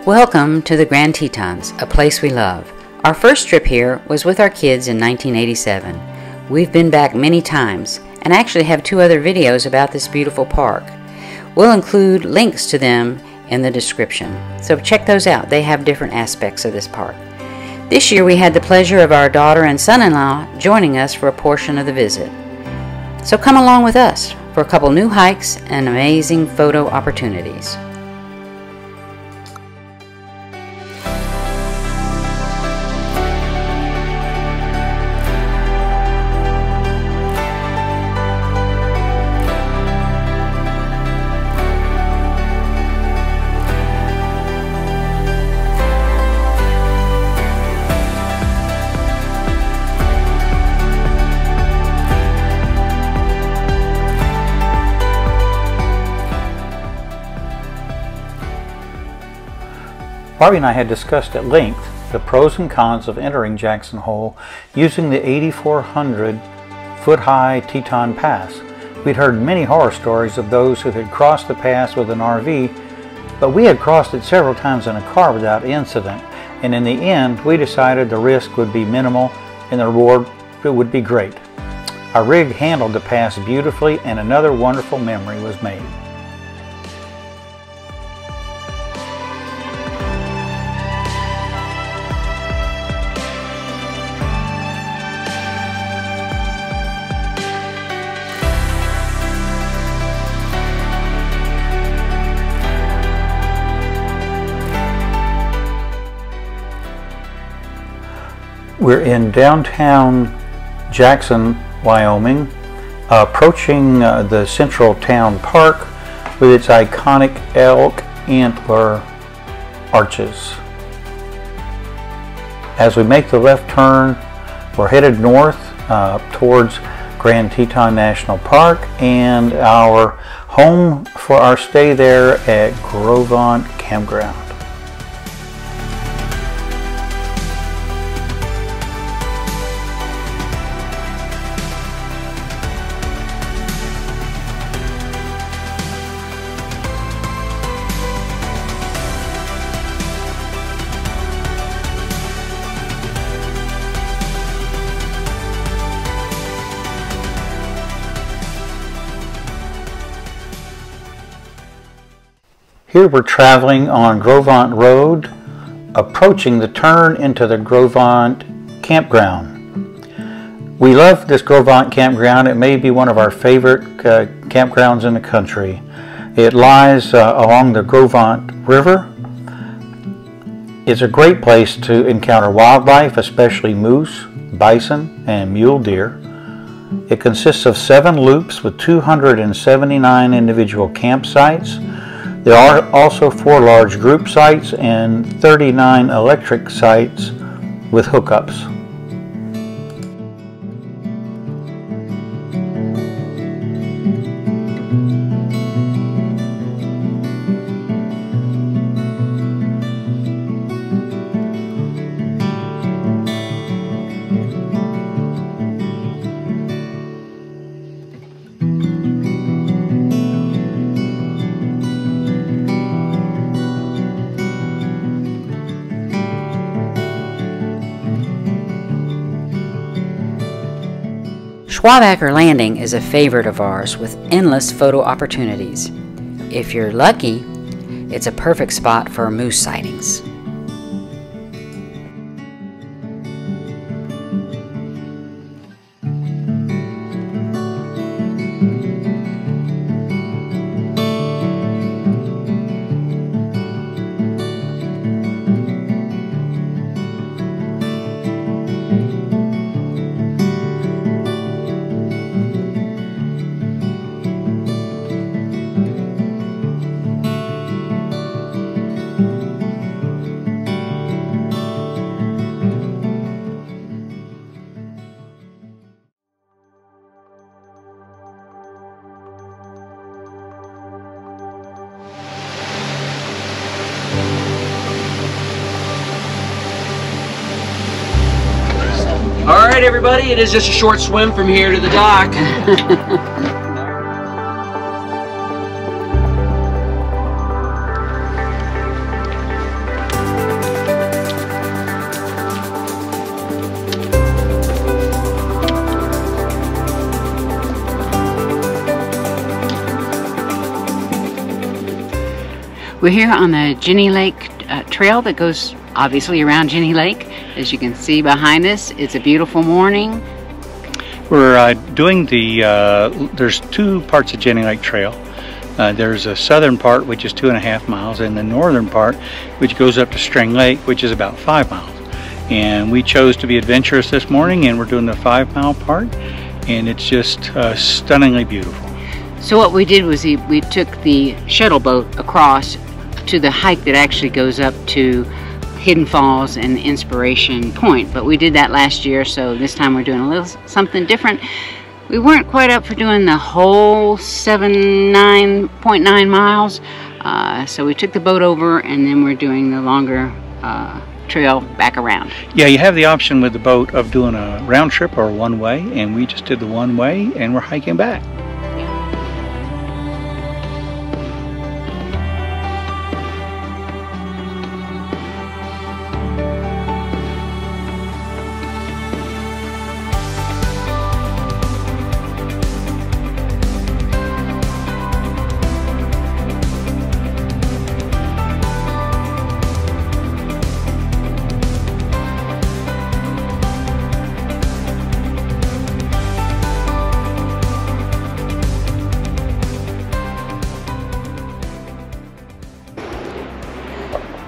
Welcome to the Grand Tetons, a place we love. Our first trip here was with our kids in 1987. We've been back many times and actually have 2 other videos about this beautiful park. We'll include links to them in the description, so check those out. They have different aspects of this park. This year we had the pleasure of our daughter and son-in-law joining us for a portion of the visit. So come along with us for a couple new hikes and amazing photo opportunities. Barbie and I had discussed at length the pros and cons of entering Jackson Hole using the 8,400 foot high Teton Pass. We'd heard many horror stories of those who had crossed the pass with an RV, but we had crossed it several times in a car without incident, and in the end we decided the risk would be minimal and the reward would be great. Our rig handled the pass beautifully and another wonderful memory was made. We're in downtown Jackson, Wyoming, approaching the Central Town Park with its iconic elk antler arches. As we make the left turn, we're headed north towards Grand Teton National Park and our home for our stay there at Grovant Campground. Here we're traveling on Grovant Road, approaching the turn into the Grovant Campground. We love this Grovant Campground. It may be one of our favorite campgrounds in the country. It lies along the Grovant River. It's a great place to encounter wildlife, especially moose, bison, and mule deer. It consists of 7 loops with 279 individual campsites. There are also 4 large group sites and 39 electric sites with hookups. Schwabacker Landing is a favorite of ours with endless photo opportunities. If you're lucky, it's a perfect spot for moose sightings. Alright everybody, it is just a short swim from here to the dock. We're here on the Jenny Lake trail that goes obviously around Jenny Lake. As you can see behind us, it's a beautiful morning. We're doing there's two parts of Jenny Lake Trail. There's a southern part, which is 2.5 miles, and the northern part, which goes up to String Lake, which is about 5 miles. And we chose to be adventurous this morning, and we're doing the 5-mile part, and it's just stunningly beautiful. So what we did was we took the shuttle boat across to the hike that actually goes up to Hidden Falls and Inspiration Point. But we did that last year, so this time we're doing a little something different. We weren't quite up for doing the whole 9.9 miles, so we took the boat over, and then we're doing the longer trail back around. Yeah, you have the option with the boat of doing a round trip or one way, and we just did the one way, and we're hiking back.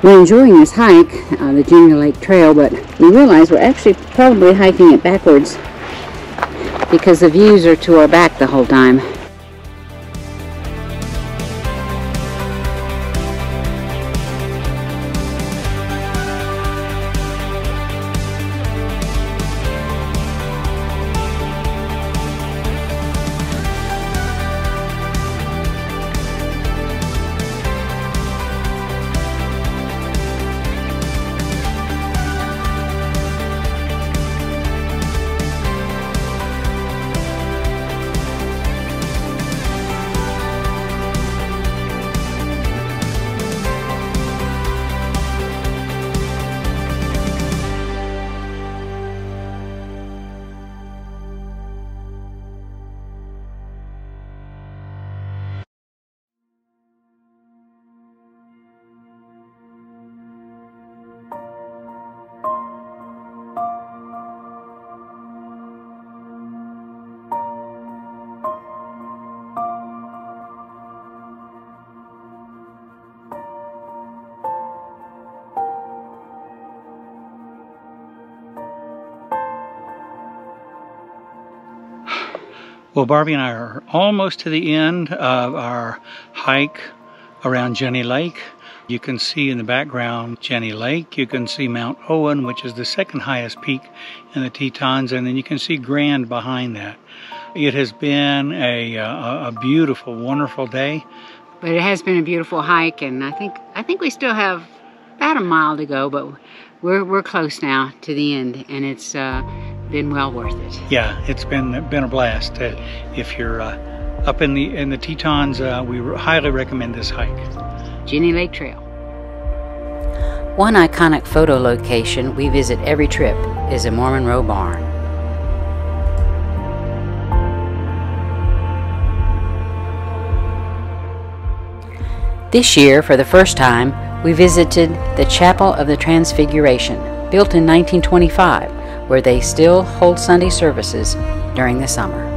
We're enjoying this hike, the Jenny Lake Trail, but we realize we're actually probably hiking it backwards because the views are to our back the whole time. Well, Barbie and I are almost to the end of our hike around Jenny Lake. You can see in the background Jenny Lake. You can see Mount Owen, which is the second highest peak in the Tetons, and then you can see Grand behind that. It has been a beautiful, wonderful day. But it has been a beautiful hike, and I think we still have about a mile to go, but we're close now to the end, and it's been well worth it. Yeah, it's been a blast. If you're up in the Tetons, we highly recommend this hike. Jenny Lake Trail. One iconic photo location we visit every trip is a Mormon Row barn. This year, for the first time, we visited the Chapel of the Transfiguration, built in 1925, where they still hold Sunday services during the summer.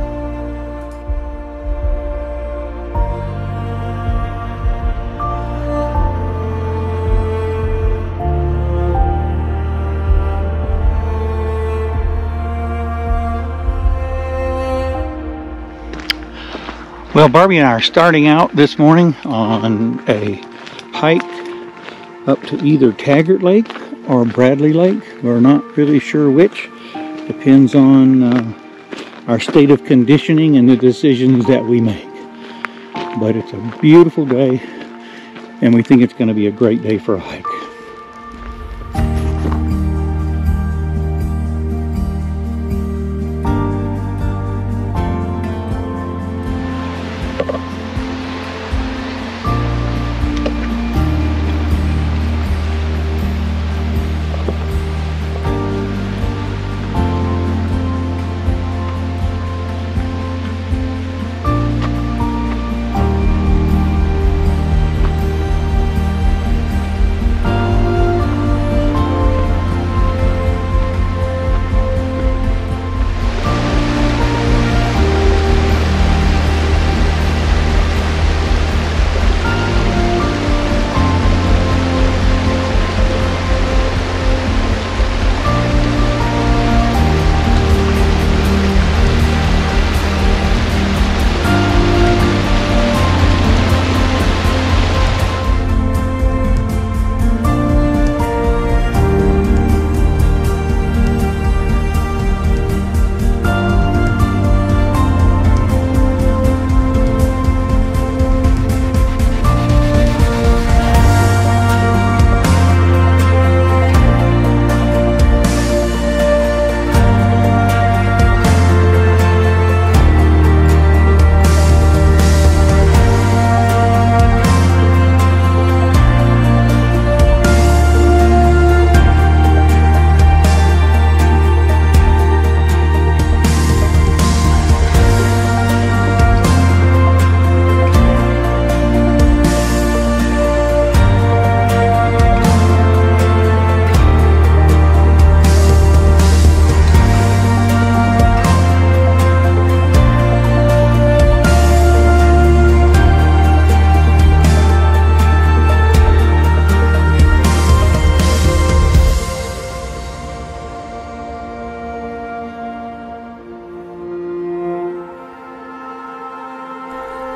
Well, Barbie and I are starting out this morning on a hike up to either Taggart Lake or Bradley Lake. We're not really sure which. Depends on our state of conditioning and the decisions that we make. But it's a beautiful day, and we think it's going to be a great day for a hike.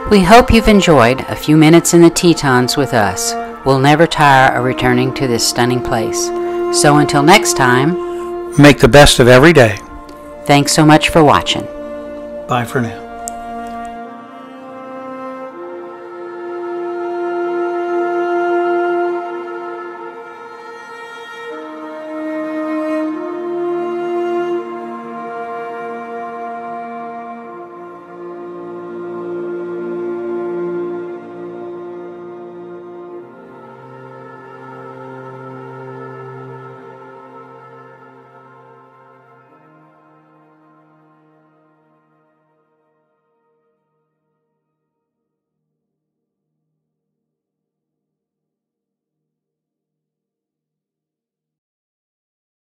We hope you've enjoyed a few minutes in the Tetons with us. We'll never tire of returning to this stunning place. So until next time, make the best of every day. Thanks so much for watching. Bye for now.